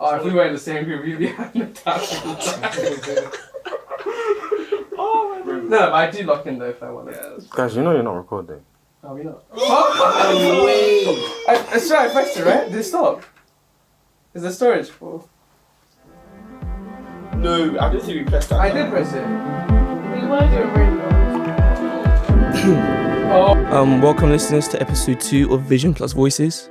Oh, if we were in the same group, we'd be having a task. Oh, my God. No, but I do lock in though if I want to. Guys, you know you're not recording. Are we not? Oh, wait! I swear I pressed it, right? Did it stop? Is there storage for? No, I don't think we pressed that. I did press it. Welcome listeners to episode 2 of Vision Plus Voices.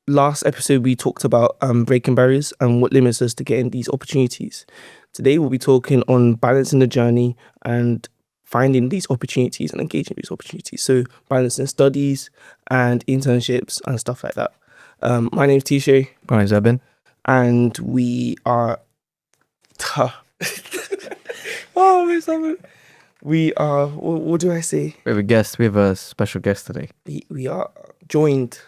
Last episode we talked about breaking barriers and what limits us to getting these opportunities. Today we'll be talking on balancing the journey and finding these opportunities and engaging with these opportunities. So balancing studies and internships and stuff like that. My name's Tisha. My name's Eben. And we are... Oh, it's Eben. We are... What do I say? We have a guest. We have a special guest today. We are joined...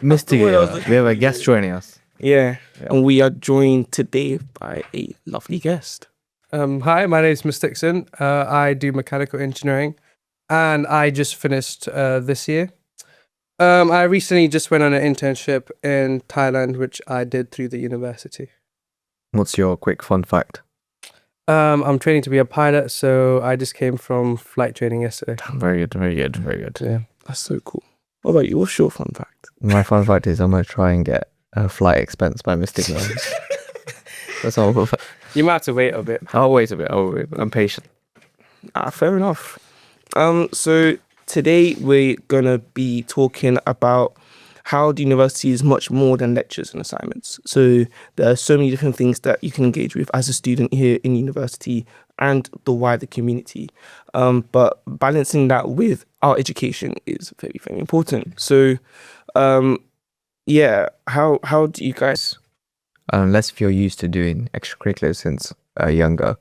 Mystic. We have a guest joining us. Yeah, and we are joined today by a lovely guest. Hi, my name is Miss Dixon. I do mechanical engineering, and I just finished this year. I recently just went on an internship in Thailand, which I did through the university. What's your quick fun fact? I'm training to be a pilot, so I just came from flight training yesterday. Very good, very good, very good. Yeah, that's so cool. What about you? What's your fun fact? My fun fact is I'm going to try and get a flight expense by Mystic. That's all. You might have to wait a bit. I'll wait a bit. I'm patient. Fair enough. So today we're going to be talking about how the university is much more than lectures and assignments. So there are so many different things that you can engage with as a student here in university and the wider community. But balancing that with our education is very, very important. So, how do you guys... Unless if you're used to doing extracurriculars since younger,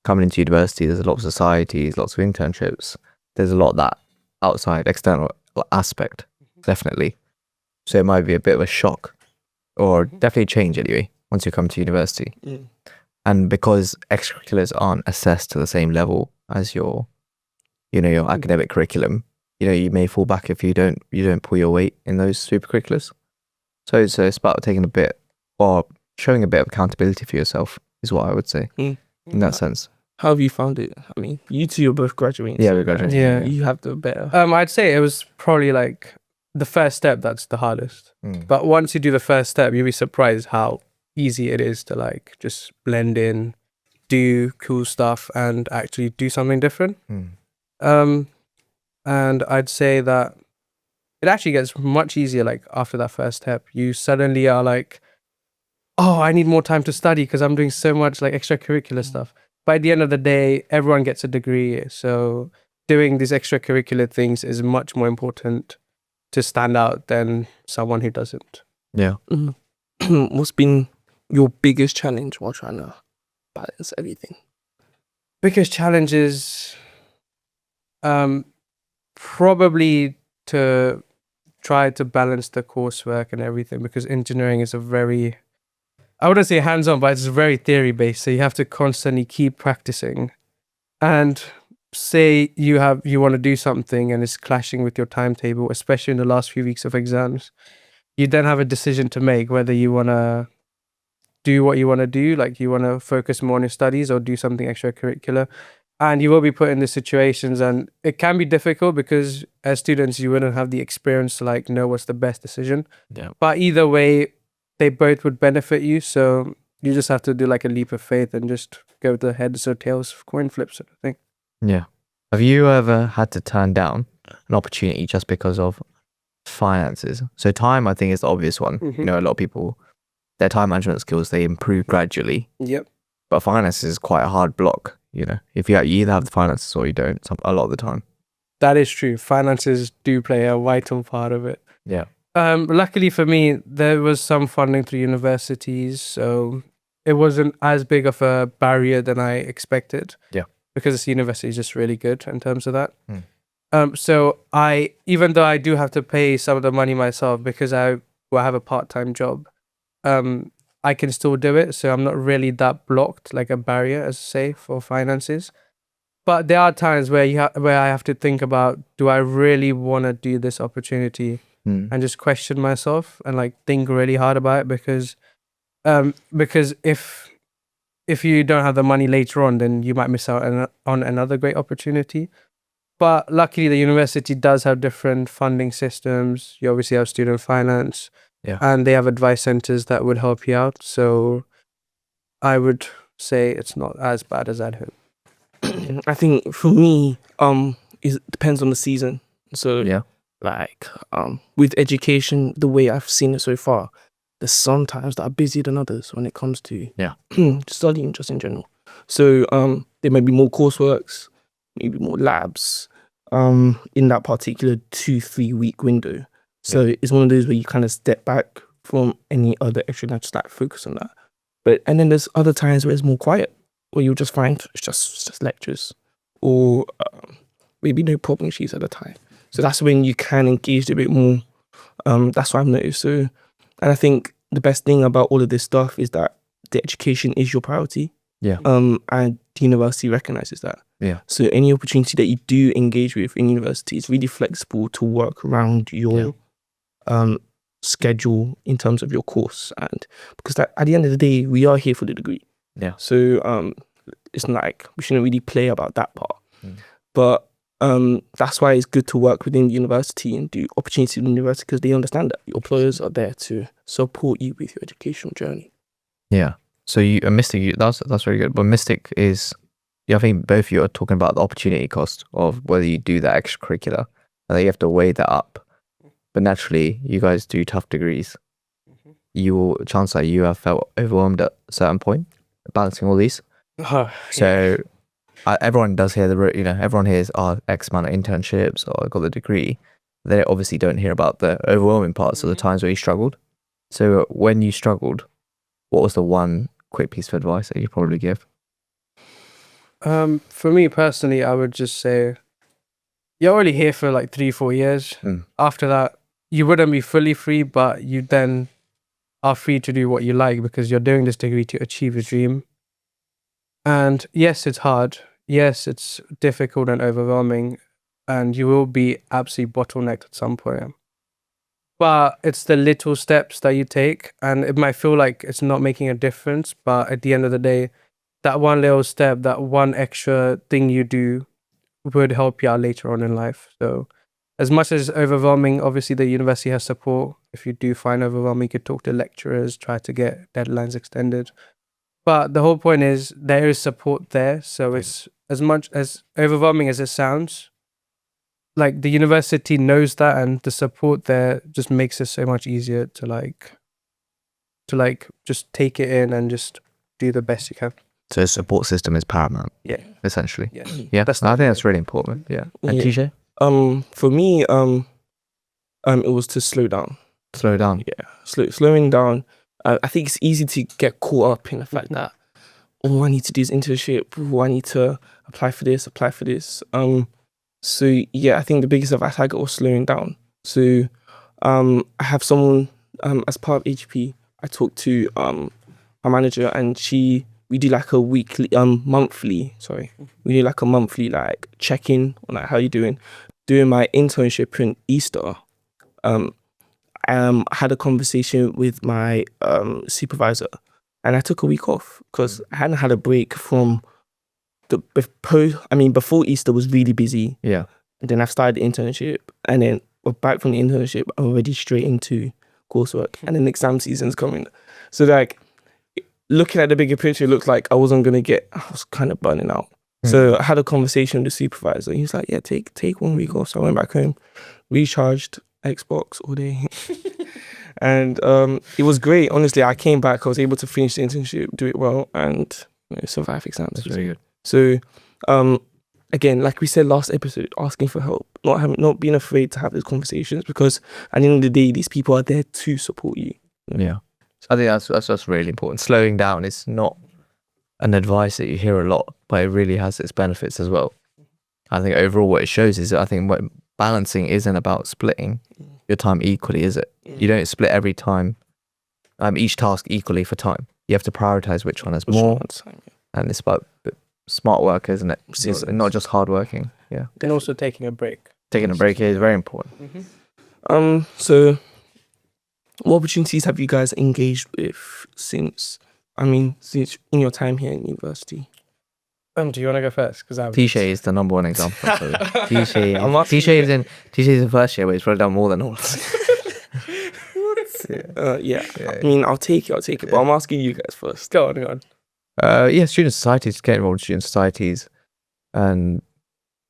coming into university, there's a lot of societies, lots of internships. There's a lot of that outside, external aspect, definitely. So it might be a bit of a shock, or definitely change anyway, once you come to university. Mm. And because extracurriculars aren't assessed to the same level as your academic curriculum, you may fall back if you don't pull your weight in those supercurriculars. So it's about taking a bit, or showing a bit of accountability for yourself, is what I would say, in that sense. How have you found it? I mean, you two are both graduating. Yeah, we're graduating. Yeah. You have the better. I'd say it was probably like the first step that's the hardest. But once you do the first step, you'll be surprised how easy it is to like just blend in, do cool stuff, and actually do something different. And I'd say that it actually gets much easier like after that first step. You suddenly are like, oh, I need more time to study because I'm doing so much like extracurricular stuff. By the end of the day, everyone gets a degree. So doing these extracurricular things is much more important to stand out than someone who doesn't. Yeah. What's been your biggest challenge while trying to balance everything? Biggest challenge is probably to try to balance the coursework and everything, because engineering is I wouldn't say hands-on, but it's very theory-based. So you have to constantly keep practicing. And say you want to do something and it's clashing with your timetable, especially in the last few weeks of exams, you then have a decision to make whether you want to do what you want to do, like you want to focus more on your studies or do something extracurricular. And you will be put in these situations, and it can be difficult because as students you wouldn't have the experience to like know what's the best decision. Yeah. But either way, they both would benefit you, so you just have to do like a leap of faith and just go with the heads or tails coin flip sort of thing. Yeah. Have you ever had to turn down an opportunity just because of finances? So time, I think, is the obvious one. Mm-hmm. A lot of people, their time management skills, they improve gradually. Yep. But finances is quite a hard block, If you either have the finances or you don't, a lot of the time. That is true. Finances do play a vital part of it. Yeah. Luckily for me, there was some funding through universities, so it wasn't as big of a barrier than I expected. Yeah. Because this university is just really good in terms of that. So even though I do have to pay some of the money myself because I have a part-time job, I can still do it. So I'm not really that blocked, like a barrier, as say, for finances. But there are times where where I have to think about, do I really want to do this opportunity? and just question myself and like think really hard about it, because if you don't have the money later on, then you might miss out on another great opportunity. But luckily, the university does have different funding systems. You obviously have student finance, and they have advice centers that would help you out. So I would say it's not as bad as at home. I think for me, it depends on the season. So Yeah. like with education, the way I've seen it so far, there's some times that are busier than others when it comes to studying just in general. So there may be more courseworks, maybe more labs, in that particular 2-3 week window. So it's one of those where you kind of step back from any other extra and just like focus on that. And then there's other times where it's more quiet, where you'll just find it's just lectures, or maybe no problem sheets at the time. So that's when you can engage a bit more. That's what I've noticed. So, and I think the best thing about all of this stuff is that the education is your priority. Yeah. And the university recognizes that. Yeah. So any opportunity that you do engage with in university is really flexible to work around your schedule in terms of your course, and because at the end of the day, we are here for the degree. Yeah. So it's not like we shouldn't really play about that part. But that's why it's good to work within the university and do opportunities in the university, because they understand that your employers are there to support you with your educational journey. Yeah. So Mystic, that's very good. But Mystic is, I think both of you are talking about the opportunity cost of whether you do that extracurricular, and you have to weigh that up. But naturally, you guys do tough degrees. Chances are you have felt overwhelmed at a certain point, balancing all these. So everyone does hear everyone hears X amount of internships or got the degree. They obviously don't hear about the overwhelming parts of the times where you struggled. So when you struggled, what was the one quick piece of advice that you'd probably give? For me personally, I would just say you're only here for like 3-4 years. After that, you wouldn't be fully free, but you then are free to do what you like, because you're doing this degree to achieve a dream. And yes, it's hard. Yes, it's difficult and overwhelming, and you will be absolutely bottlenecked at some point. But it's the little steps that you take, and it might feel like it's not making a difference, but at the end of the day, that one little step, that one extra thing you do would help you out later on in life. So as much as overwhelming, obviously the university has support. If you do find overwhelming, you could talk to lecturers, try to get deadlines extended. But the whole point is there is support there. So it's as much as overwhelming as it sounds, like the university knows that, and the support there just makes it so much easier to just take it in and just do the best you can. So a support system is paramount. Yeah. Essentially. Yeah. Yeah. I think that's really important. Yeah. And TJ? For me, it was to slow down. Slow down. Yeah. Slowing down. I think it's easy to get caught up in the fact that I need to do this internship, I need to apply for this. So yeah, I think the biggest advice I got was slowing down. So I have someone as part of HP, I talked to my manager, and we do like a monthly like check-in on like how you doing. During my internship in Easter, I had a conversation with my supervisor, and I took a week off because I hadn't had a break from before Easter was really busy. Yeah. And then I've started the internship, and then we're back from the internship, I'm already straight into coursework, and then exam season's coming. So like, looking at the bigger picture, it looked like I was kind of burning out. So I had a conversation with the supervisor. He was like, yeah, take 1 week off. So I went back home, recharged Xbox all day. And it was great. Honestly, I came back, I was able to finish the internship, do it well, and survive exams. That's very good. So again, like we said last episode, asking for help, not being afraid to have those conversations, because at the end of the day, these people are there to support you. Yeah. I think that's really important. Slowing down is not an advice that you hear a lot, but it really has its benefits as well. I think overall what it shows is that I think what balancing isn't about splitting your time equally, is it? You don't split every time, each task equally for time. You have to prioritize which one is more, and it's about smart work, isn't it? It's not just hard working. Yeah. And also taking a break. Taking a break is very important. So what opportunities have you guys engaged with since in your time here in university? Do you want to go first? Because T-Shay is the number one example. So T-Shay, I'm asking T-Shay's in first year, but he's probably done more than all of us. Yeah. I mean, I'll take it. But I'm asking you guys first. Go on. Yeah, student societies, get involved in student societies, and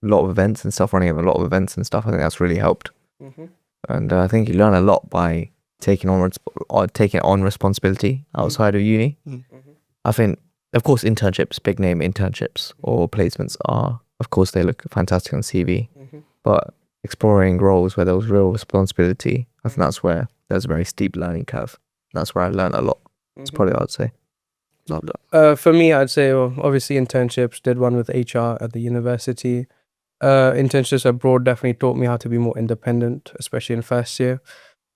a lot of events and stuff. Running a lot of events and stuff. I think that's really helped. Mm-hmm. And I think you learn a lot by taking on responsibility outside of uni. Mm-hmm. I think, of course, internships, big name internships or placements are, of course, they look fantastic on CV. Mm-hmm. But exploring roles where there was real responsibility, I think that's where there's a very steep learning curve. That's where I learned a lot. That's probably what I'd say. Love that. For me, I'd say, well, obviously internships. Did one with HR at the university. Internships abroad definitely taught me how to be more independent, especially in first year.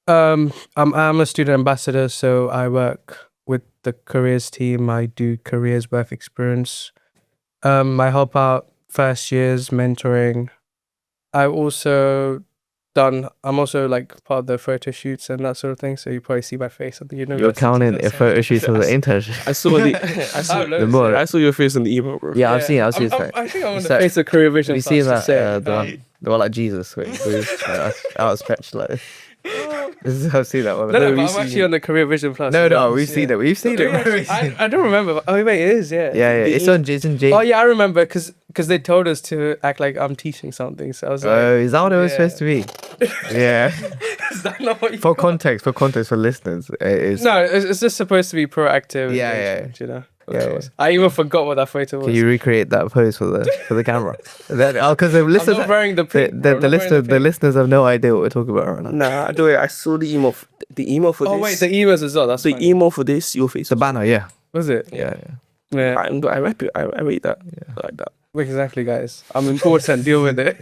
I'm a student ambassador, so I work with the careers team. I do careers worth experience. I help out first years mentoring. I'm also like part of the photo shoots and that sort of thing. So you probably see my face at the university. You're counting a photo shoots for the internship. I saw your face in the email, bro. Yeah, I've seen it. I think I'm on the face of Career Vision. You see that the one like Jesus, where he moves outstretched like this. I've seen that one. No, but I'm actually on the Career Vision Plus. No, we've seen it. We've seen it. I don't remember. Oh wait, it is. Yeah. Yeah. It's in James. Oh yeah, I remember because they told us to act like I'm teaching something. So I was like, oh, is that what it was supposed to be? Yeah. Is that not what you for context for listeners, it is. No, it's just supposed to be proactive. Yeah. You know. Yeah. I even forgot what that photo was. Can you recreate that pose for the camera? Because the listeners, I'm not wearing the pink, the listeners have no idea what we're talking about right now. Nah, do it. I saw the email. The email for this. Oh wait, the emails as well. That's the fine. email for this. Your face. The banner, yeah. Was it? Yeah. I rep it. I rate that. Yeah. I like that. Exactly, guys. I'm important. Deal with it.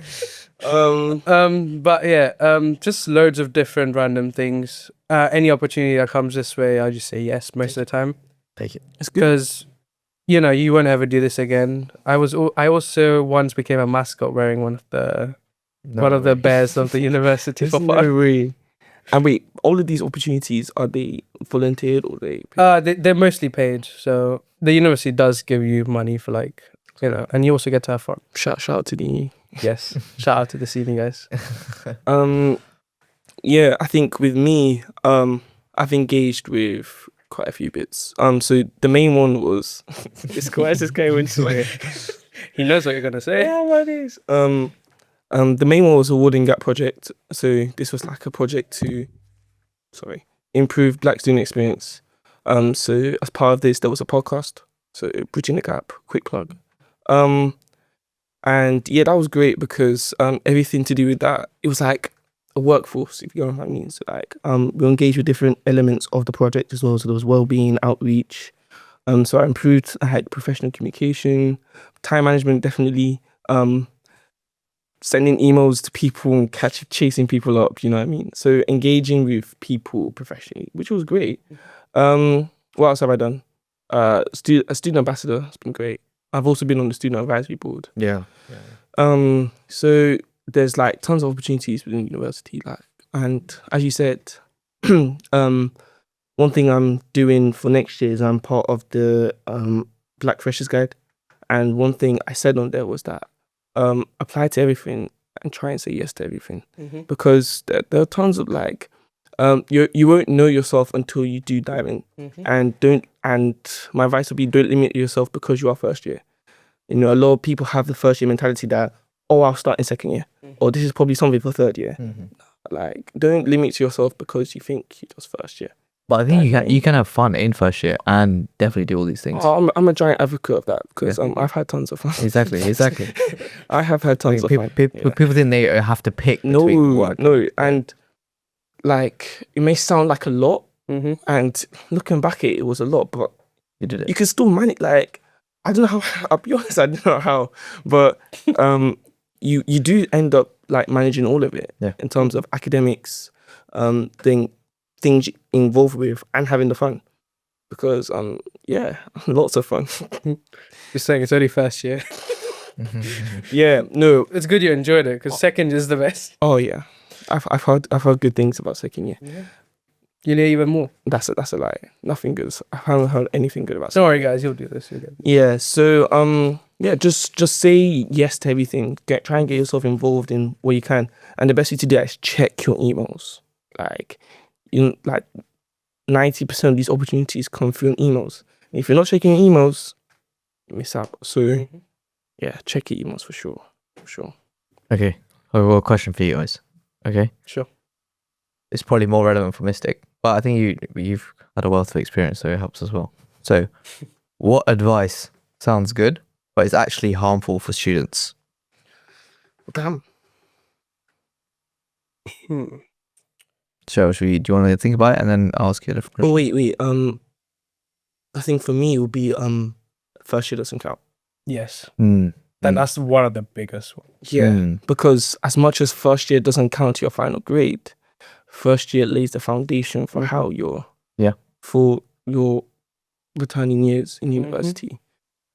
But yeah, just loads of different random things. Any opportunity that comes this way, I just say yes most of the time. Take it. It's good. Because you won't ever do this again. I also once became a mascot wearing one of the bears of the university for fun. No way. And wait, all of these opportunities, are they volunteered or they paid? They're mostly paid. So the university does give you money for and you also get to have fun. Shout out to the Yes. Shout out to the senior guys. Yeah, I think with me, I've engaged with quite a few bits. So the main one was this guy went to He knows what you're gonna say. Yeah, what is the main one was a Warding Gap project. So this was like a project to improve Black student experience. So as part of this there was a podcast. So Bridging the Gap, quick plug. And yeah, that was great because everything to do with that, it was like a workforce, if you know what I mean. So we engaged with different elements of the project as well. So there was well-being, outreach. So I had professional communication, time management, definitely. Sending emails to people and chasing people up, you know what I mean? So engaging with people professionally, which was great. What else have I done? A student ambassador has been great. I've also been on the student advisory board. Yeah. So there's like tons of opportunities within the university, and as you said, one thing I'm doing for next year is I'm part of the Black Freshers Guide, and one thing I said on there was that apply to everything and try and say yes to everything, because there are tons of you won't know yourself until you do dive in, and my advice would be don't limit yourself because you are first year. A lot of people have the first year mentality that I'll start in second year, or this is probably something for third year. Don't limit yourself because you think you're just first year. But I think you can have fun in first year and definitely do all these things. I'm a giant advocate of that because I've had tons of fun. Exactly. I have had tons of fun. People think they have to pick. No, between and it may sound like a lot, and looking back at it was a lot, but you did it. You can still manage. I don't know how. I'll be honest, I don't know how, but you do end up managing all of it in terms of academics, things involved with, and having the fun, because lots of fun. You're saying it's only first year. Yeah, no, it's good you enjoyed it because second is the best. Oh yeah, I've heard good things about second year. Yeah. You'll hear even more. That's a lie. Nothing good. I haven't heard anything good about. Don't worry, guys. You'll do this. You'll get it. Yeah. So yeah, just say yes to everything. Try and get yourself involved in what you can. And the best way to do that is check your emails. Like 90% of these opportunities come through emails. And if you're not checking your emails, you miss out. So yeah, check your emails for sure. For sure. Okay. I've got a question for you guys. Okay. Sure. It's probably more relevant for Mystic, but I think you've had a wealth of experience, so it helps as well. So, what advice sounds good, but is actually harmful for students? Damn. So, do you want to think about it and then I'll ask you a different question? Oh wait. I think for me it would be first year doesn't count. Yes. Mm. That's one of the biggest ones. Yeah, because as much as first year doesn't count your final grade, first year lays the foundation for how for your returning years in university.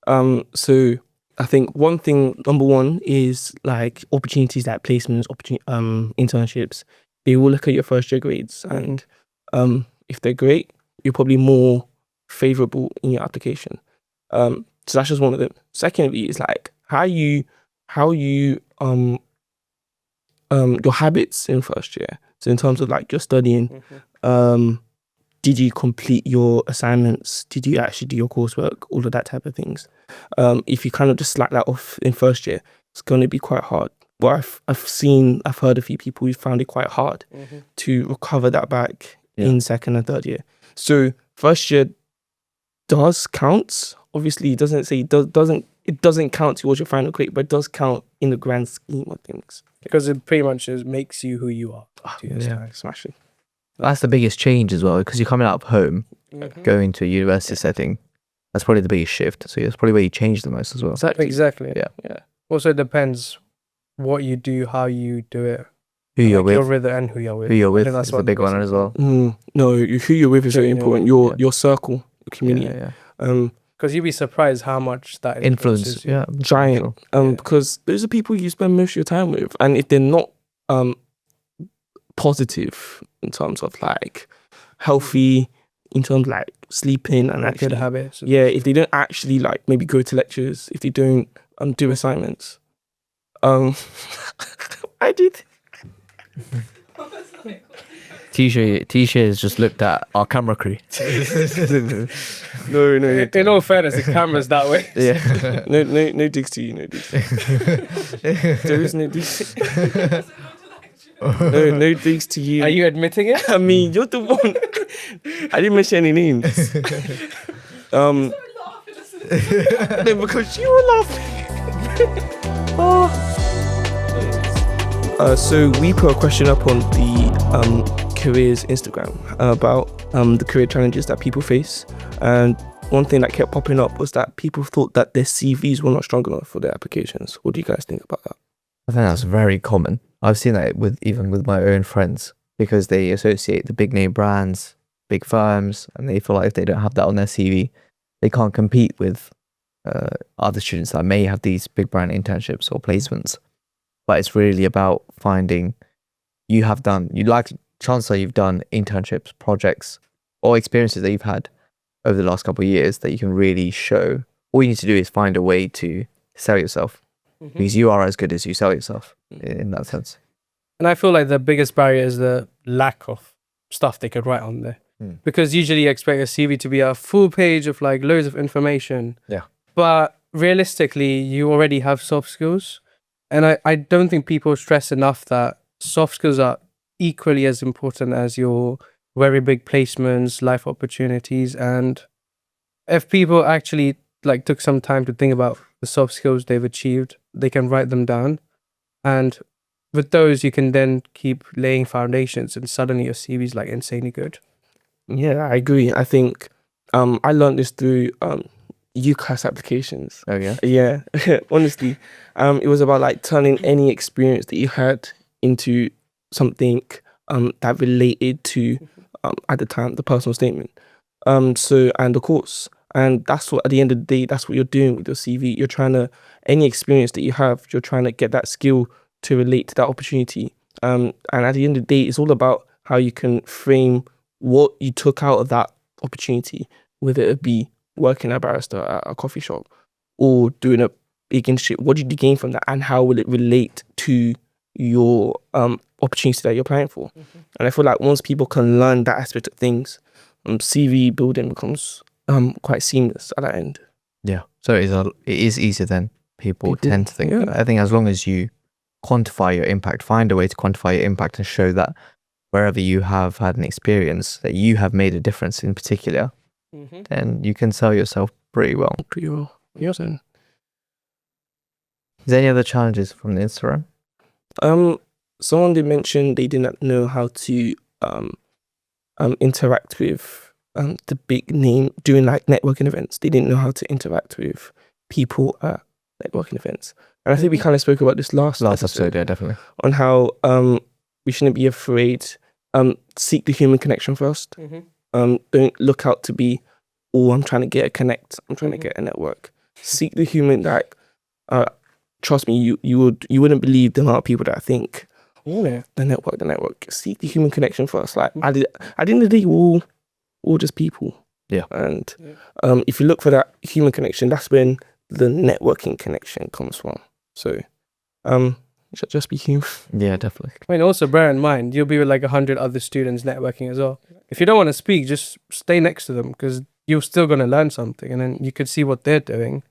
So I think number one is like opportunities like placements, internships. They will look at your first year grades, and if they're great, you're probably more favorable in your application. So that's just one of them. Secondly, is like how you your habits in first year. So in terms of like your studying, did you complete your assignments? Did you actually do your coursework? All of that type of things. If you kind of just slack that off in first year, it's going to be quite hard. But I've heard a few people who found it quite hard to recover that back in second and third year. So first year does count. Obviously, it doesn't say it doesn't count towards your final grade, but it does count in the grand scheme of things. Because it pretty much just makes you who you are. Smashing. That's the biggest change as well, because you're coming out of home, going to a university setting. That's probably the biggest shift. So it's probably where you change the most as well. Exactly. Yeah. Also, it depends what you do, how you do it, Who you're with. your rhythm and who you're with. Who you're with That's is the big one as well. No, who you're with is very important. Your circle, your community. Yeah. Because you'd be surprised how much that Influence. you. Yeah. Giant. Because those are people you spend most of your time with, and if they're not positive in terms of like healthy, in terms of like sleeping and actually good habits. if they don't actually like maybe go to lectures, if they don't do assignments, I did. Tisha has just looked at our camera crew. No. In all fairness, the camera's that way. Yeah. No digs to you. No digs. There is no digs. No digs to you. Are you admitting it? I mean, you're the one. I didn't mention any names. No, because you were laughing. So we put a question up on the careers Instagram about the career challenges that people face, and one thing that kept popping up was that people thought that their CVs were not strong enough for their applications. What do you guys think about that? I think that's very common. I've seen that even with my own friends, because they associate the big name brands, big firms, and they feel like if they don't have that on their CV, they can't compete with other students that may have these big brand internships or placements. But it's really about finding chances are you've done internships, projects, or experiences that you've had over the last couple of years that you can really show. All you need to do is find a way to sell yourself, because you are as good as you sell yourself in that sense. And I feel like the biggest barrier is the lack of stuff they could write on there. Because usually you expect a CV to be a full page of like loads of information. Yeah. But realistically, you already have soft skills. And I don't think people stress enough that soft skills are equally as important as your very big placements, life opportunities. And if people actually like took some time to think about the soft skills they've achieved, they can write them down. And with those, you can then keep laying foundations, and suddenly your CV is like insanely good. Yeah, I agree. I think I learned this through UCAS applications. Oh yeah? Yeah, honestly. It was about like turning any experience that you had into something that related to at the time the personal statement. And the course. And that's what, at the end of the day, that's what you're doing with your CV. You're trying to, any experience that you have, you're trying to get that skill to relate to that opportunity. And at the end of the day, it's all about how you can frame what you took out of that opportunity, whether it be working as a barrister at a coffee shop or doing a big internship. What did you gain from that, and how will it relate to your opportunity that you're applying for? And I feel like once people can learn that aspect of things, CV building becomes quite seamless at that end. Yeah. So it is easier than people tend to think. Yeah. I think as long as you quantify your impact, find a way to quantify your impact and show that wherever you have had an experience that you have made a difference in particular, then you can sell yourself pretty well. Pretty well. Yes. Is there any other challenges from the Instagram? Someone did mention they did not know how to interact with the big name doing like networking events. They didn't know how to interact with people at networking events. And I think we kind of spoke about this last episode, yeah, definitely. On how we shouldn't be afraid. Seek the human connection first. Don't look out to be, oh, I'm trying to get a connect. I'm trying to get a network. Seek the human. Like, trust me, you wouldn't believe the amount of people that think, oh yeah, the network. Seek the human connection first. Like, at the end of the day, we're all just people. Yeah. And if you look for that human connection, that's when the networking connection comes from. So, just be human. Yeah, definitely. I mean, also bear in mind, you'll be with like 100 other students networking as well. If you don't want to speak, just stay next to them, because you're still going to learn something, and then you could see what they're doing.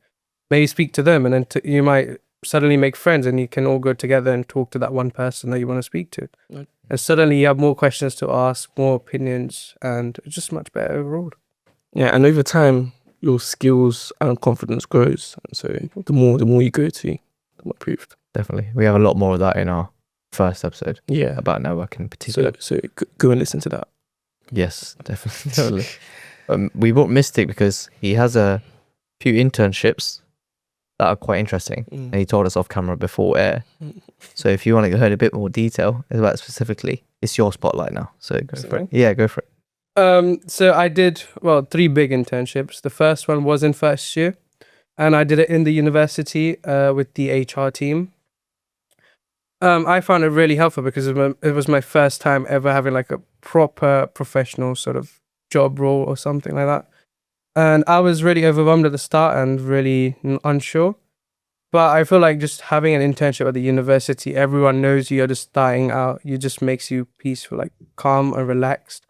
Maybe speak to them, and then you might suddenly make friends, and you can all go together and talk to that one person that you want to speak to. Right. And suddenly you have more questions to ask, more opinions, and it's just much better overall. Yeah, and over time, your skills and confidence grows. And so the more you go to, the more improved. Definitely. We have a lot more of that in our first episode. Yeah. About networking in particular. So go and listen to that. Yes, definitely. We brought Mystic because he has a few internships that are quite interesting. And he told us off camera before air. So if you want to hear a bit more detail about it specifically, it's your spotlight now. So go for it. Yeah, go for it. So I did, 3 big internships. The first one was in first year, and I did it in the university with the HR team. I found it really helpful because it was my first time ever having like a proper professional sort of job role or something like that. And I was really overwhelmed at the start and really unsure. But I feel like just having an internship at the university, everyone knows you're just starting out. It just makes you peaceful, like calm and relaxed.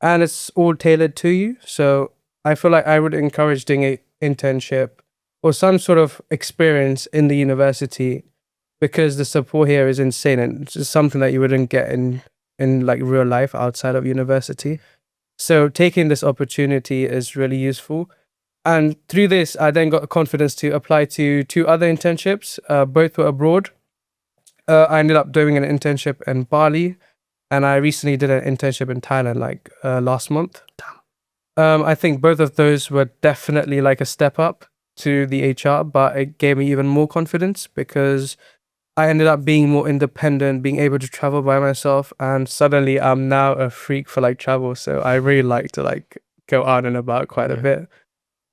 And it's all tailored to you. So I feel like I would encourage doing an internship or some sort of experience in the university, because the support here is insane, and it's just something that you wouldn't get in like real life outside of university. So taking this opportunity is really useful. And through this, I then got the confidence to apply to 2 other internships. Both were abroad. I ended up doing an internship in Bali, and I recently did an internship in Thailand last month. I think both of those were definitely like a step up to the HR, but it gave me even more confidence because I ended up being more independent, being able to travel by myself, and suddenly I'm now a freak for like travel. So I really like to like go out and about quite a bit.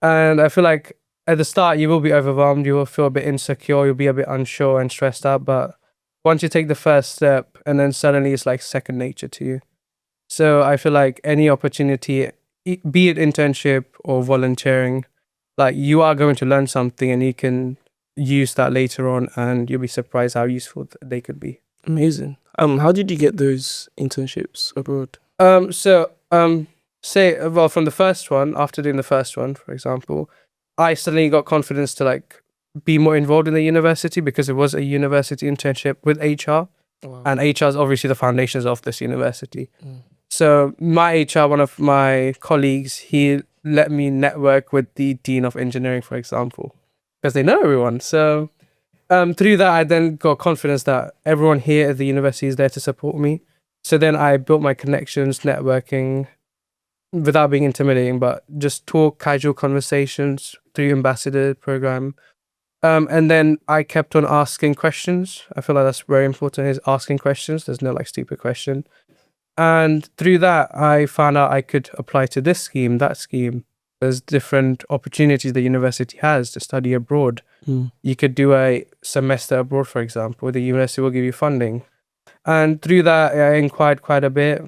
And I feel like at the start you will be overwhelmed, you will feel a bit insecure, you'll be a bit unsure and stressed out, but once you take the first step, and then suddenly it's like second nature to you. So I feel like any opportunity, be it internship or volunteering, like you are going to learn something, and you can use that later on, and you'll be surprised how useful they could be. Amazing. How did you get those internships abroad? From the first one, after doing the first one, for example, I suddenly got confidence to like be more involved in the university, because it was a university internship with HR. Wow. And HR is obviously the foundations of this university. So my HR, one of my colleagues, he let me network with the Dean of Engineering, for example, because they know everyone. So through that, I then got confidence that everyone here at the university is there to support me. So then I built my connections, networking, without being intimidating, but just talk, casual conversations through ambassador program. And then I kept on asking questions. I feel like that's very important, is asking questions. There's no like stupid question. And through that, I found out I could apply to this scheme, that scheme. There's different opportunities the university has to study abroad. You could do a semester abroad, for example. The university will give you funding. And through that, I inquired quite a bit.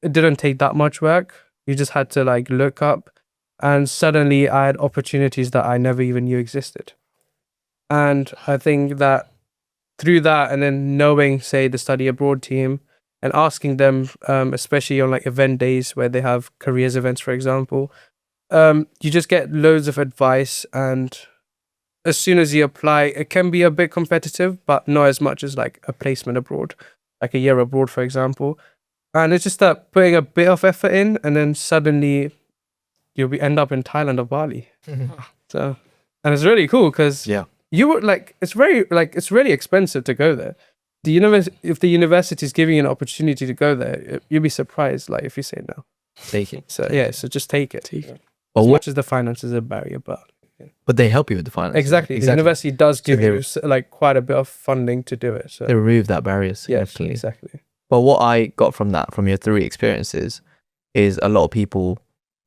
It didn't take that much work. You just had to like look up, and suddenly I had opportunities that I never even knew existed. And I think that through that, and then knowing, say, the study abroad team, and asking them, especially on like event days where they have careers events, for example, you just get loads of advice. And as soon as you apply, it can be a bit competitive, but not as much as like a placement abroad, like a year abroad, for example. And it's just that putting a bit of effort in, and then suddenly end up in Thailand or Bali. So, and it's really cool because you would like, it's really expensive to go there. If the university is giving you an opportunity to go there, you'd be surprised. Like if you say no, Take it. so so just take it. Well, As what, much as the finance is a barrier, but but they help you with the finance. exactly. The university does give you like quite a bit of funding to do it. So They remove that barrier yes, significantly. exactly. But what I got from that, from your 3 experiences, is a lot of people,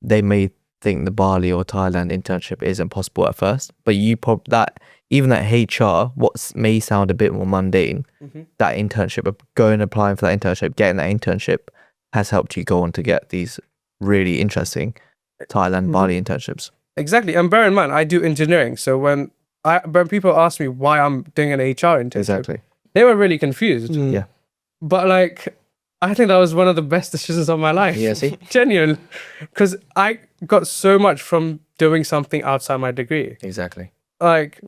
they may think the Bali or Thailand internship isn't possible at first, but even that HR, what may sound a bit more mundane, that internship, going applying for that internship, getting that internship has helped you go on to get these really interesting Thailand, Bali internships. Exactly. And bear in mind, I do engineering. So when people ask me why I'm doing an HR internship, they were really confused. Yeah. But like, I think that was one of the best decisions of my life. Yeah, see? Genuine. Because I got so much from doing something outside my degree. Exactly. Like,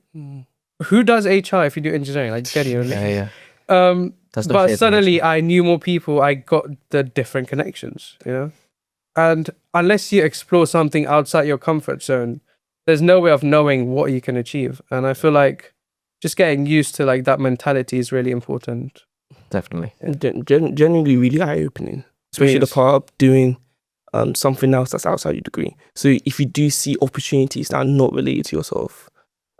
who does HR if you do engineering? Like, genuinely. Yeah. But suddenly I knew more people. I got the different connections, you know? And unless you explore something outside your comfort zone, there's no way of knowing what you can achieve. And I feel like just getting used to like that mentality is really important. Definitely. And genuinely really eye-opening, especially the part of doing something else that's outside your degree. So if you do see opportunities that are not related to yourself,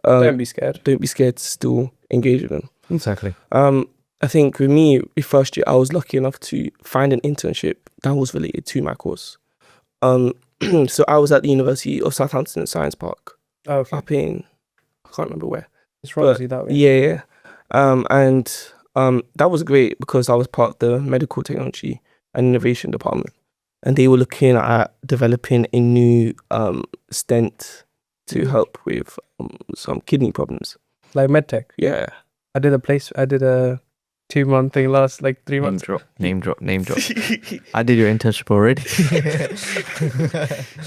Don't be scared. Don't be scared to still engage with them. Exactly. I think with me, with first year, I was lucky enough to find an internship that was related to my course. So I was at the University of Southampton Science Park. Up in, I can't remember where. It's Romsey that way. Yeah. That was great because I was part of the medical technology and innovation department, and they were looking at developing a new stent to help with some kidney problems. Like medtech. Yeah. I did a 2-month thing last like 3 months. Name drop. I did your internship already.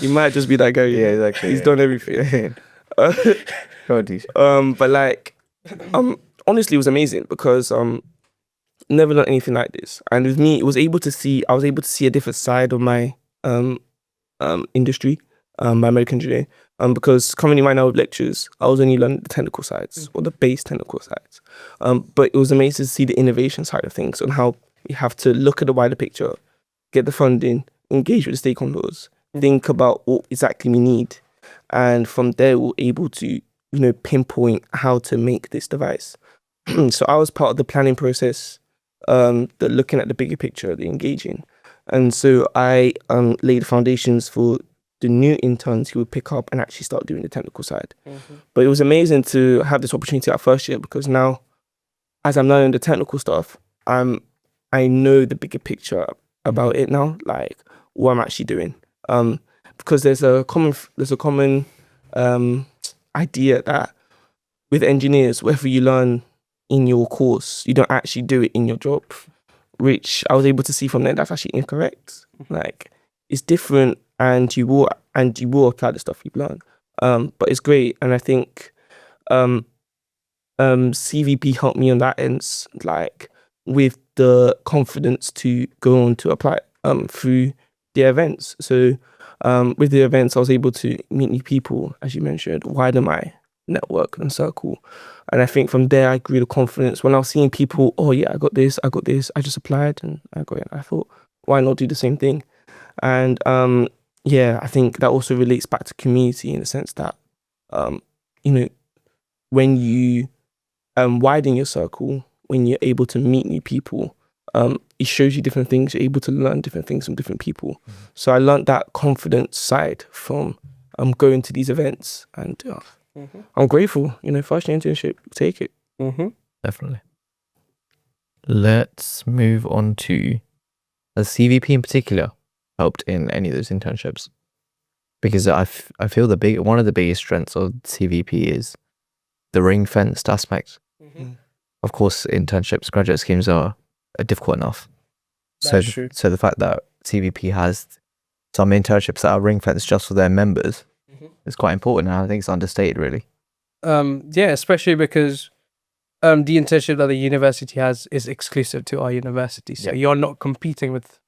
You might just be that guy. Yeah, exactly. He's done everything. Go on, But like, honestly, it was amazing because never done anything like this, and with me, I was able to see a different side of my industry, my medical engineering. Because currently right now with lectures, I was only learning the technical sides or the base technical sides. But it was amazing to see the innovation side of things and how you have to look at the wider picture, get the funding, engage with the stakeholders, think about what exactly we need, and from there we're able to pinpoint how to make this device. So I was part of the planning process, the looking at the bigger picture, the engaging, and so I laid the foundations for the new interns who would pick up and actually start doing the technical side. But it was amazing to have this opportunity at first year because now, as I'm learning the technical stuff, I know the bigger picture about it now, like what I'm actually doing. Because there's a common idea that with engineers, whatever you learn in your course, you don't actually do it in your job, which I was able to see from there that's actually incorrect. Like, it's different, and you will apply the stuff you've learned. But it's great, and I think CVP helped me on that end, like with the confidence to go on to apply through the events. So with the events, I was able to meet new people, as you mentioned, widen my network and circle. And I think from there, I grew the confidence. When I was seeing people, oh yeah, I got this, I just applied and I got it. I thought, why not do the same thing? And I think that also relates back to community in the sense that, when you widen your circle, when you're able to meet new people, it shows you different things. You're able to learn different things from different people. So I learned that confidence side from going to these events, and I'm grateful. First year internship, take it. Definitely. Let's move on to, has CVP in particular helped in any of those internships? Because I feel one of the biggest strengths of CVP is the ring fenced aspect. Mm-hmm. Of course, internships, graduate schemes are difficult enough. That's true. So the fact that CVP has some internships that are ring fenced just for their members is quite important, and I think it's understated, really. Yeah, especially because the internship that the university has is exclusive to our university. So you're not competing with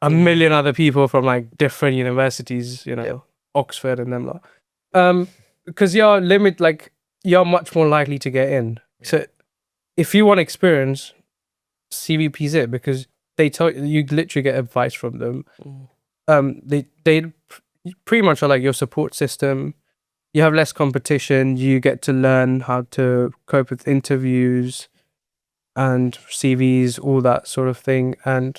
a million other people from like different universities, Oxford and them lot. Because you're much more likely to get in. So if you want experience, CVP's it, because they tell you literally get advice from them. They pretty much are like your support system. You have less competition. You get to learn how to cope with interviews and CVs, all that sort of thing. And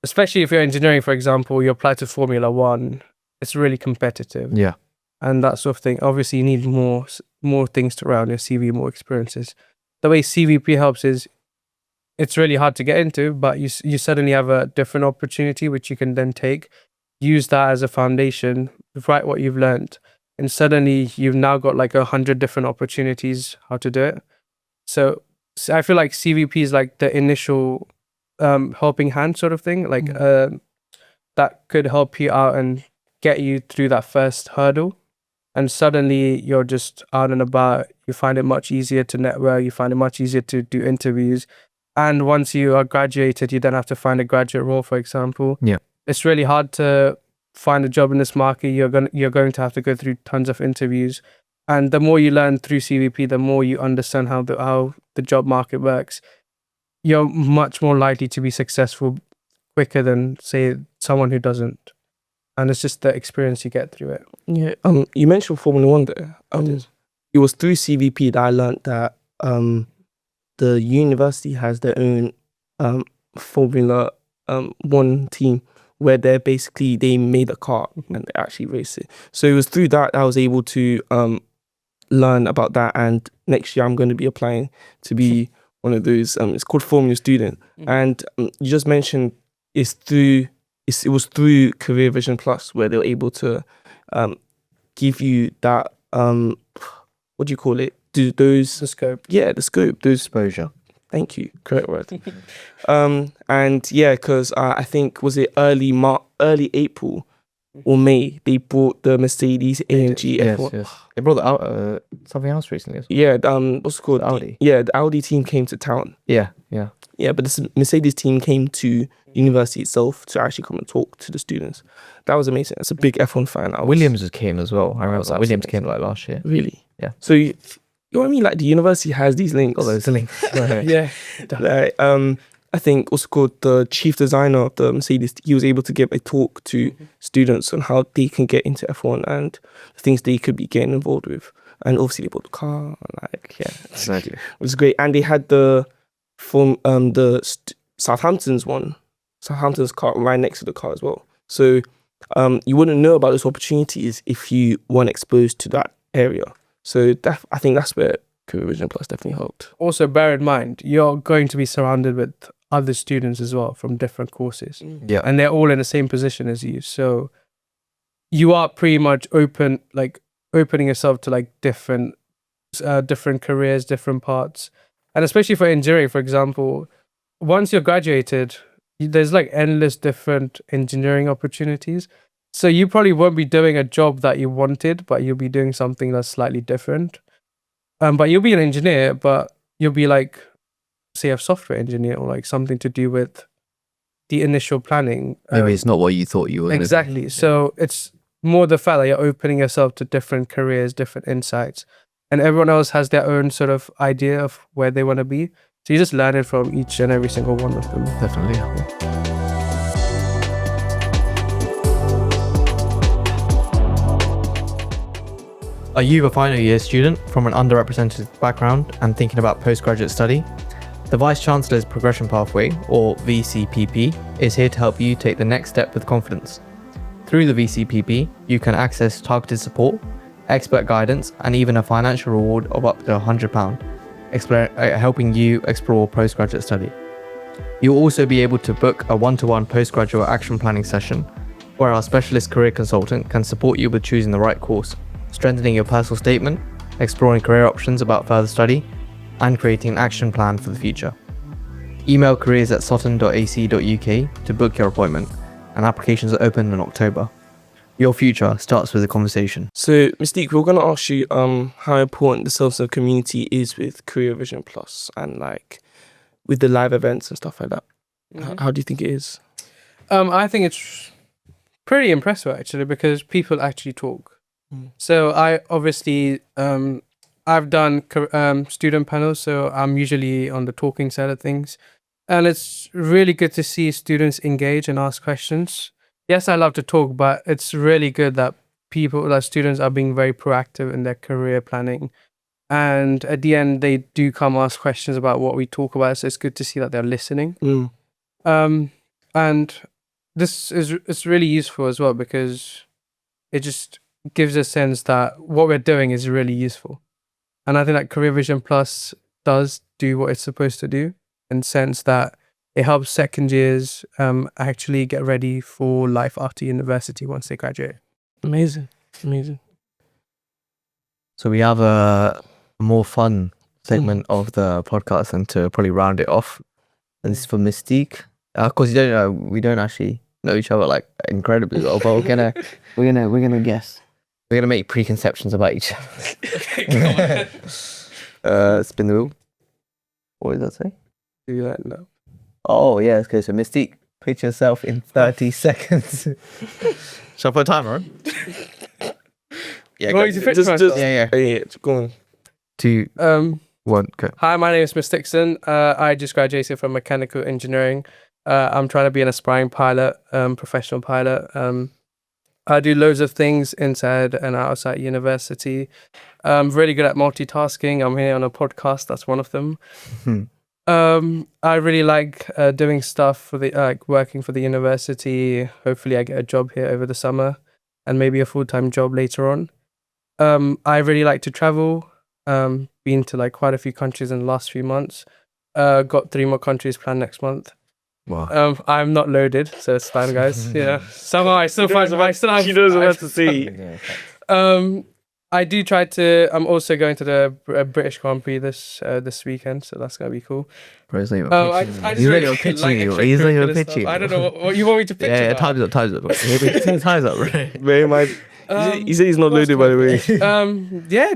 especially if you're engineering, for example, you apply to Formula One, it's really competitive. Yeah. And that sort of thing. Obviously, you need more things to round your CV, more experiences. The way CVP helps is it's really hard to get into, but you suddenly have a different opportunity which you can then take, use that as a foundation, write what you've learned, and suddenly you've now got like 100 different opportunities how to do it. So I feel like CVP is like the initial helping hand sort of thing, like that could help you out and get you through that first hurdle. And suddenly you're just out and about. You find it much easier to network. You find it much easier to do interviews. And once you are graduated, you then have to find a graduate role, for example. Yeah. It's really hard to find a job in this market. You're going to have to go through tons of interviews. And the more you learn through CVP, the more you understand how the job market works. You're much more likely to be successful quicker than, say, someone who doesn't. And it's just the experience you get through it. Yeah. You mentioned Formula One there. It was through CVP that I learned that the university has their own Formula One team where they made a car and they actually race it. So it was through that I was able to learn about that. And next year I'm going to be applying to be one of those. It's called Formula Student. And you just mentioned it was through Career Vision Plus where they were able to give you that what do you call it? The scope. Yeah, the scope. Those Exposure. Thank you. Correct word. And yeah, because I think was it early April or May they brought the Mercedes AMG F1. Yes. They brought out something else recently as well. Yeah, what's it called? Audi. The Audi team came to town. Yeah. Yeah, but this Mercedes team came to university itself to actually come and talk to the students. That was amazing. As a big F1 fan. Williams came as well. I remember was Williams absolutely came like last year. Really? Yeah. So you know what I mean? Like the university has these links. Got those links. Yeah. Like, I think what's called the chief designer of the Mercedes, he was able to give a talk to students on how they can get into F1 and the things they could be getting involved with. And obviously they bought the car. Like, yeah, Exactly. it was great. And they had Southampton's car right next to the car as well. So you wouldn't know about those opportunities if you weren't exposed to that area. So I think that's where Career Vision Plus definitely helped. Also, bear in mind, you're going to be surrounded with other students as well from different courses. Yeah. And they're all in the same position as you. So you are pretty much opening yourself to like different careers, different parts. And especially for engineering, for example, once you're graduated, there's like endless different engineering opportunities. So you probably won't be doing a job that you wanted, but you'll be doing something that's slightly different. But you'll be an engineer, but you'll be like, say, a software engineer or like something to do with the initial planning. Maybe it's not what you thought you were. Exactly. So it's more the fact that you're opening yourself to different careers, different insights, and everyone else has their own sort of idea of where they want to be. So you just learn it from each and every single one of them. Definitely. Are you a final year student from an underrepresented background and thinking about postgraduate study? The Vice Chancellor's Progression Pathway, or VCPP, is here to help you take the next step with confidence. Through the VCPP, you can access targeted support, expert guidance, and even a financial reward of up to £100. helping you explore postgraduate study. You'll also be able to book a one-to-one postgraduate action planning session where our specialist career consultant can support you with choosing the right course, strengthening your personal statement, exploring career options about further study, and creating an action plan for the future. Email careers@sutton.ac.uk to book your appointment, and applications are open in October. Your future starts with a conversation. So, Mystique, we're gonna ask you how important the self-serve community is with Career Vision Plus and like with the live events and stuff like that. How do you think it is? I think it's pretty impressive actually because people actually talk. So I obviously I've done student panels, so I'm usually on the talking side of things, and it's really good to see students engage and ask questions. Yes, I love to talk, but it's really good that students are being very proactive in their career planning. And at the end, they do come ask questions about what we talk about. So it's good to see that they're listening. And it's really useful as well because it just gives a sense that what we're doing is really useful. And I think that Career Vision Plus does do what it's supposed to do in the sense that it helps second years actually get ready for life after university once they graduate. Amazing. So we have a more fun segment of the podcast, and to probably round it off, and this is for Mystique. Of course, we don't actually know each other like incredibly well, but we're gonna guess. We're gonna make preconceptions about each other. Okay, Spin the wheel. What does that say? do that now. Oh yeah, okay. So Mystique, picture yourself in 30 seconds. Shall I put a timer on? You want me to picture myself? Yeah. Go on. 2, 1, go. Hi, my name is Miss Dixon. I just graduated from mechanical engineering. I'm trying to be an aspiring pilot, professional pilot. I do loads of things inside and outside university. I'm really good at multitasking. I'm here on a podcast. That's one of them. I really like doing stuff for working for the university. Hopefully I get a job here over the summer and maybe a full-time job later on. I really like to travel. Been to like quite a few countries in the last few months. Got 3 more countries planned next month. Wow. I'm not loaded, so it's fine, guys. Yeah. Somehow I still find She knows what to see. I do try to. I'm also going to the British Grand Prix this weekend, so that's gonna be cool. Bro's not even I pitching. just He's not really even pitching like you. He's not even extracurricular pitching. stuff. I don't know what you want me to picture. Yeah, now? time's up. Time's up, Very much. He said he's not loaded, by the way. Yeah,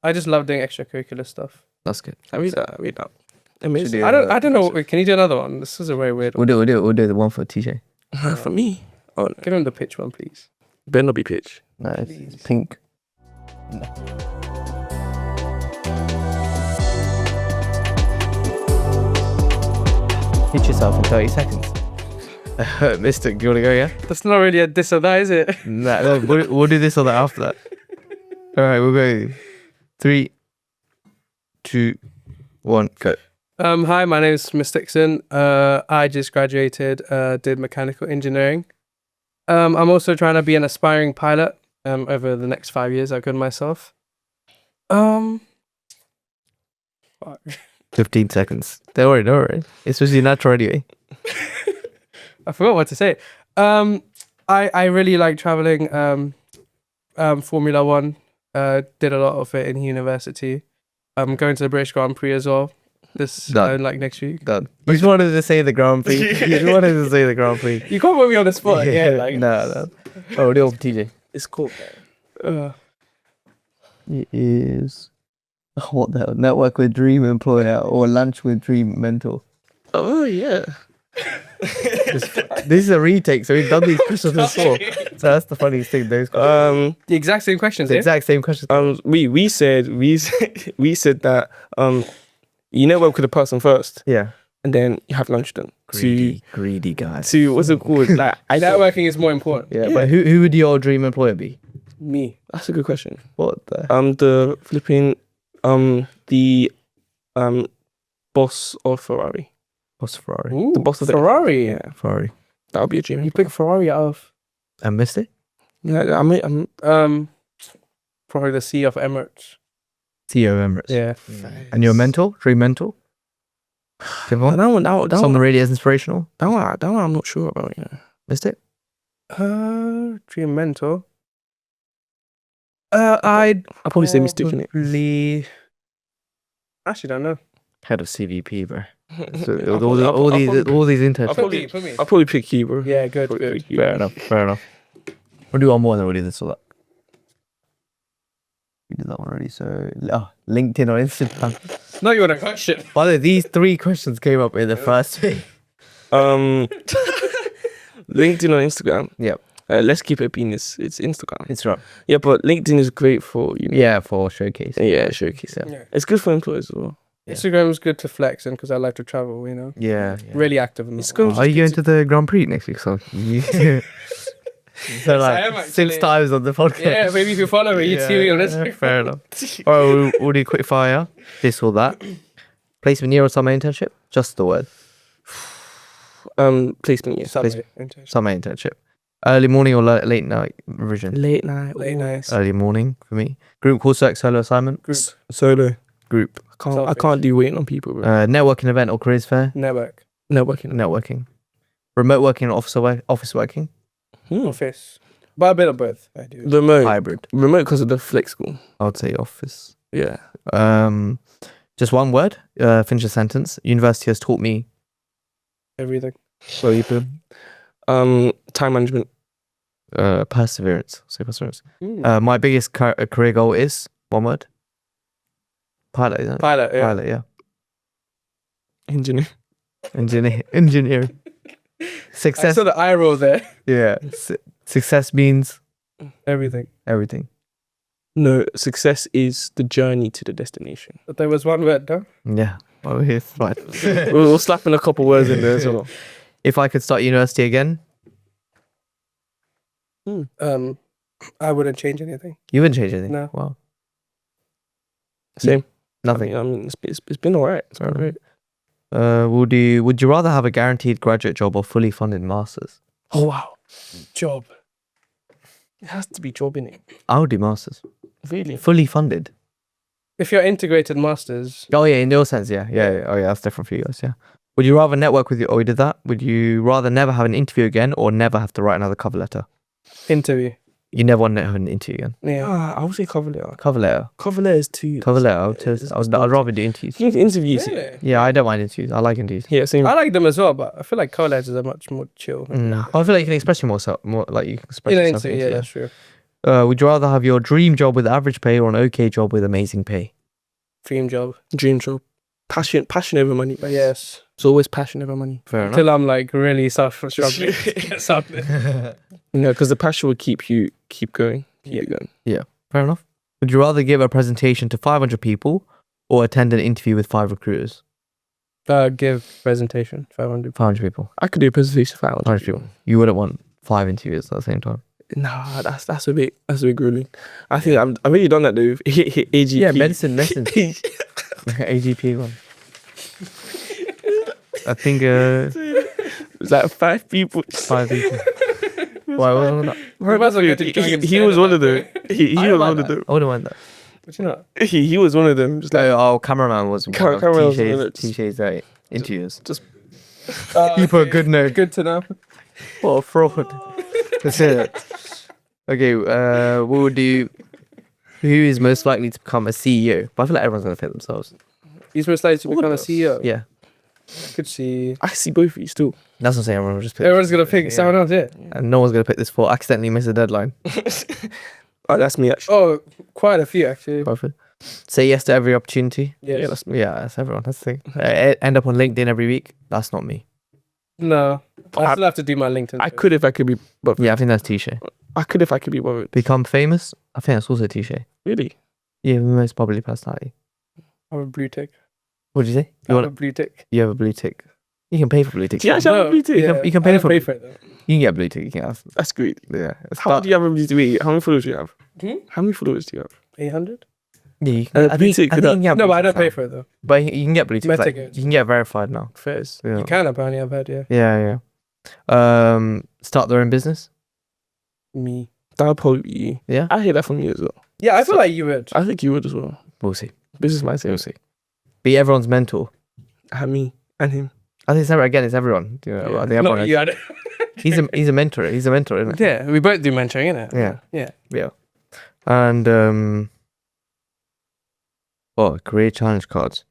I just love doing extracurricular stuff. That's good. I read that. Amazing. I don't know. Can you do another one? This is a very weird one. We'll do the one for TJ. For me. Oh, no. Give him the pitch one, please. Better not be pitch. No, it's pink. No. Hit yourself in 30 seconds. Mystic, do you want to go, yeah? That's not really a this or that, is it? No, we'll do this or that after that. Alright, we'll go 3, 2, 1, go. Hi, my name is Miss Dixon. I just graduated, did mechanical engineering. I'm also trying to be an aspiring pilot over the next 5 years. I've got myself. Fuck. 15 seconds. Don't worry. It's just natural anyway. I forgot what to say. I really like traveling. Formula One. Did a lot of it in university. I'm going to the British Grand Prix as well. Next week. Done. You just wanted to say the Grand Prix. You You can't put me on the spot. No. Oh, the old TJ. It's cool. It is. What the hell? Network with dream employer or lunch with dream mentor. Oh, yeah. This is a retake, so we've done these questions before. So that's the funniest thing. Those the exact same questions. the exact same questions. We said that you network with the person first, Yeah. and then you have lunch then. Greedy guys. To what's it called? Like Networking is more important. Yeah, but who would your dream employer be? Me. That's a good question. What the? The flipping the boss of Ferrari. What's Ferrari? Ooh, The boss of the Ferrari. Yeah, Ferrari. that would be a dream. You pick Ferrari out of I missed it. Yeah, I'm probably the CEO of Emirates. CEO Emirates. Yeah. And your mentor? Dream mentor? Do you have That one? one, Someone really is inspirational? that one, I'm not sure about. You know. Missed it? Dream mentor. I'd I'll probably say Mr. Innit? probably. Actually, don't know. Head of CVP, bro. I'll probably- all these I'll internships. probably- Put me. I'll probably pick you, bro. Yeah, good, Probably good. pick you. Fair enough. Fair enough. We'll do one more and then we'll do this or that. We did that one already. So, LinkedIn or Instagram. No, you want a question? By the way, these 3 questions came up in the first thing. LinkedIn or Instagram. Yep. Let's keep it being it's Instagram. It's right. Yeah, but LinkedIn is great for Yeah, for showcase. Yeah, showcase. Yeah. Yeah. It's good for employers as well. Yeah. Instagram's good to flex in because I like to travel. You know, Yeah. really active in It's that. good. Are you going to the Grand Prix next week? So, so I am like 6 actually. times on the podcast. Yeah, maybe if you follow me, you'd see me on Instagram. Fair enough. All right, we'll do quick fire. This or that. Placement year or summer internship? Just the word. Placement. Yeah. Summer Placement. internship. Summer internship. Early morning or late night revision? Late night. Late night. Early morning for me. Group coursework, solo assignment. Group. Solo. Group. I Selfish. can't do waiting on people, bro. Networking event or careers fair? Network. Networking. Networking. Remote working or office working? Office. But a bit of both. I do. Remote. Hybrid. Remote because of the flexible. I would say office. Yeah. Just one word. Finish a sentence. University has taught me. Everything. Well, you put Time management. perseverance. Say perseverance. My biggest career goal is one word. Pilot, isn't it? Pilot. Yeah. Pilot, yeah. Engineer. Engineering. I Success. saw the eye roll there. Yeah. Success means Everything. everything. No, success is the journey to the destination. But there was one word, no? Yeah. Well, here's fine. We'll slap in a couple words in there as well. If I could start university again, I wouldn't change anything. you wouldn't change anything. No. Wow. Same. Nothing. I mean it's been alright. It's been Fair alright. Would you rather have a guaranteed graduate job or fully funded masters? Oh wow. Job. It has to be job in it. I would do masters. Really? Fully funded. If you're integrated masters, Oh yeah, in your sense, yeah. Oh yeah, that's different for you guys, yeah. Would you rather network with you? Oh, we did that. Would you rather never have an interview again or never have to write another cover letter? interview. You never want to have an interview again. Yeah. I would say cover letter. Cover letter. Cover letter is too. Cover letter. I'd rather do interviews. You need interviews. Really? Yeah, I don't mind interviews. I like interviews. Yeah, same. I like them as well, but I feel like cover letters are much more chill. No, I feel like you can express yourself more. Like you can express In an yourself. interview, in yeah, interview. that's true. Would you rather have your dream job with average pay or an okay job with amazing pay? Dream job. Dream job. Passion over money. But yes, It's always passion over money. Fair enough. until I'm like really struggling to get something. You know, because the passion will keep going. Keep you going. Fair enough. Would you rather give a presentation to 500 people or attend an interview with 5 recruiters? Give presentation 500. 500 people. I could do a presentation for 500 people. You wouldn't want 5 interviews at the same time. Nah, that's a bit grueling. I think I've already done that though. AGP. Yeah, medicine. AGP one. I think It's like 5 people. 5 people. Why wasn't that? He was one of them. He I was don't mind one of that. them. I wouldn't mind that. But you know, He was one of them. Just like No, cameraman was one of Cameraman was one of T-Shay's interviews. just You put a good note. Good to know. What a fraud. That's it. Okay, what would you... Who is most likely to become a CEO? But I feel like everyone's going to fit themselves. He's most likely to All become a of us. CEO. Yeah. I could see. I see both of you still. That's what I'm saying. Everyone will just pick. Everyone's gonna pick someone else, yeah. And no one's going to pick this for accidentally miss a deadline. Oh, that's me actually. Oh, quite a few actually. Perfect. Say yes to every opportunity. Yes. Yeah, that's me. Yeah, that's everyone. That's the thing. End up on LinkedIn every week. That's not me. No, I I- still have to do my LinkedIn. I too. could if I could be bothered. Yeah, I think that's T-Shay. I could if I could be bothered. Become famous. I think that's also T-Shay. Really? Yeah, most probably personality. I have a blue tick. What did you say? I have a blue tick. You have a blue tick. You can pay for blue tick. Do you actually have a blue tick? You can I pay don't for- pay for it though. You can get a blue tick. You can have. That's great. Yeah. How do you have a blue tick? How many followers do you have? Hmm? How many followers do you have? 800? Yeah, you can. A blue tick, could you can get No, blue but I don't ticks pay now. for it though. But you can get blue ticks. Meta Like, games. you can get verified now. Fairs. Yeah. You can apparently, I've heard, yeah. Yeah. Start their own business. Me. That'll probably be you. Yeah. I hear that from you as well. Yeah, I feel like you would. I think you would as well. We'll see. Business mindset. We'll see. Be everyone's mentor. Me and him. I think it's everyone. You know, Yeah. I think everyone. Not you, I don't- He's a mentor. He's a mentor, isn't it? Yeah, we both do mentoring, innit? Yeah. Yeah. And career challenge cards.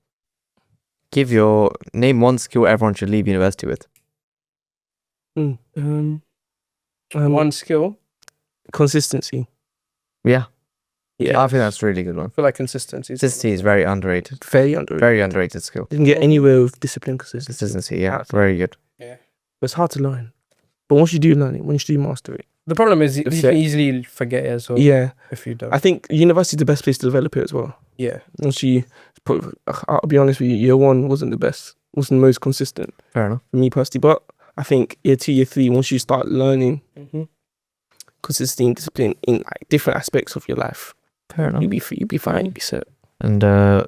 Name one skill everyone should leave university with. One skill. Consistency. Yeah. Yeah. I think that's a really good one. I feel like consistency. Consistency is very underrated. Very underrated. Very underrated skill. Didn't get anywhere with discipline consistency. Consistency, yeah, very good. Yeah. But it's hard to learn. But once you do learn it, once you do master it. The problem is you That's can it. easily forget it as well. Yeah. If you don't. I think university is the best place to develop it as well. Yeah. Once you I'll be honest with you, year one wasn't the best. Wasn't the most consistent Fair enough. for me personally. But I think year 2, year 3, once you start learning consistency and discipline in like different aspects of your life, Fair enough. you'll be fine, you'll be set. And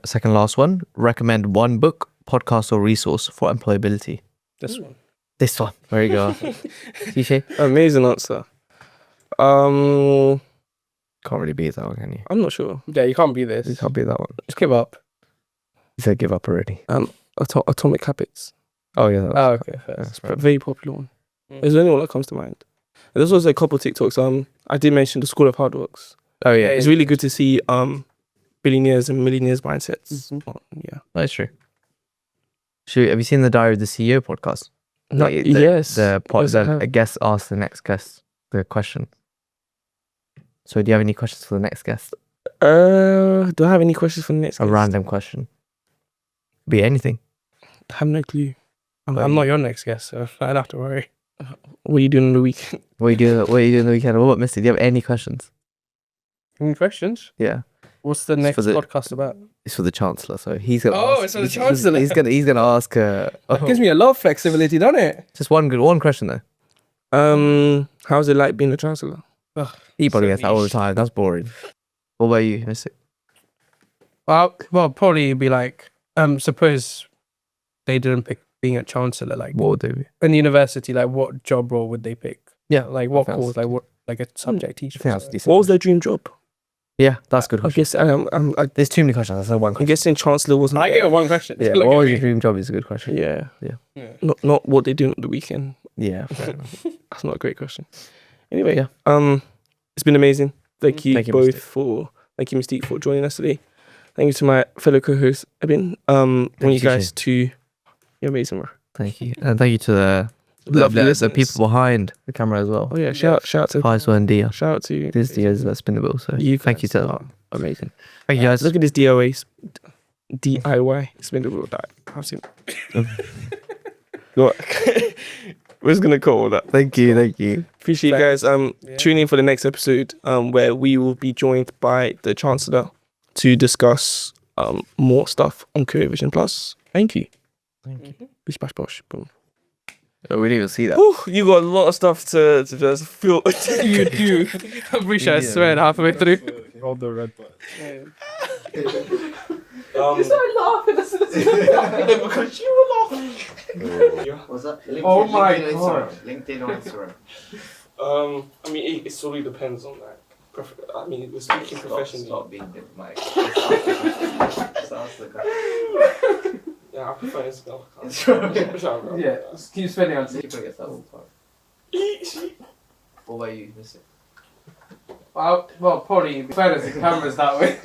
second last one, recommend one book, podcast, or resource for employability. This one. This one. There you go. Tisha? Amazing answer. Can't really beat that one, can you? I'm not sure. Yeah, you can't be this. You can't beat that one. Just give up. You said give up already. Atomic Habits. Oh, yeah. That Oh, was okay. Fair. that's A right. very popular one. Mm. There's only one that comes to mind. There's also a couple of TikToks. I did mention the School of Hard Works. Oh, yeah. It's really good to see billionaires and millionaires mindsets. Well, yeah. That's true. Have you seen the Diary of the CEO podcast? Yes. A guest asked the next guest the question. So, do you have any questions for the next guest? Do I have any questions for the next? A guest? random question. Be anything. I have no clue. I'm not your next guest, so I don't have to worry. What are you doing on the weekend? What are you doing the weekend? What about Misty? Do you have any questions? Any questions? Yeah. What's the next for the- podcast about? It's for the Chancellor, so he's gonna Oh, ask, it's for the he's- Chancellor. He's gonna ask That gives me a lot of flexibility, doesn't it? just one question though. How's it like being a chancellor? He probably So gets that all the niche. time. That's boring. What about you, Misty? Well, probably be like, suppose they didn't pick being a chancellor, like What would they be? in university, like what job role would they pick? Yeah, Like what I think course, like what, like a subject teacher. I think that's or decent. What was their dream job? Yeah, that's a good I question. guess There's too many questions. That's not one I'm question. guessing chancellor wasn't. I there. get one question. Yeah, Look what at was me. your dream job is a good question. Yeah. Yeah. Not what they do on the weekend. Yeah, fair enough. That's not a great question. Anyway, Yeah. It's been amazing. Thank you Thank you, both Mystique. thank you Mystique for joining us today. Thank you to my fellow co-hosts. I've been want you, you guys to you're amazing, bro. Thank you. And thank you to the Lovely the listeners. people behind the camera as well. Oh yeah, shout out to Faisal and Dia. shout out to This Dia's spin the wheel. So thank you guys to are amazing. Thank you guys. Look at this DIY spin the wheel that I've seen. We're just gonna call all that. Thank you. Appreciate you guys Yeah. tune in for the next episode where we will be joined by the Chancellor to discuss more stuff on Career Vision Plus. Thank you. Bish bash bosh. Boom. Oh, we didn't even see that. Whew, you got a lot of stuff to just feel. You do. I'm pretty sure I swear halfway through. Roll the red button. laughing because you were laughing. What's that? Oh my LinkedIn, God. LinkedIn or Instagram? I mean, it solely depends on that. I mean, we're speaking professionally. Stop being diplomatic. Just ask the question. Yeah, I prefer Instagram. Instagram. Yeah, keep spending on He forgets that all the time. What about you, Mr.? Well, probably fairness, the camera's that way.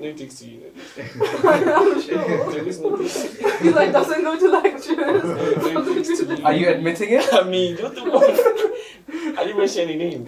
No digs to you. I'm sure. There is no digs. He like doesn't go to lectures. No digs to you. Are you admitting it? I mean, you're the one. I didn't mention any names.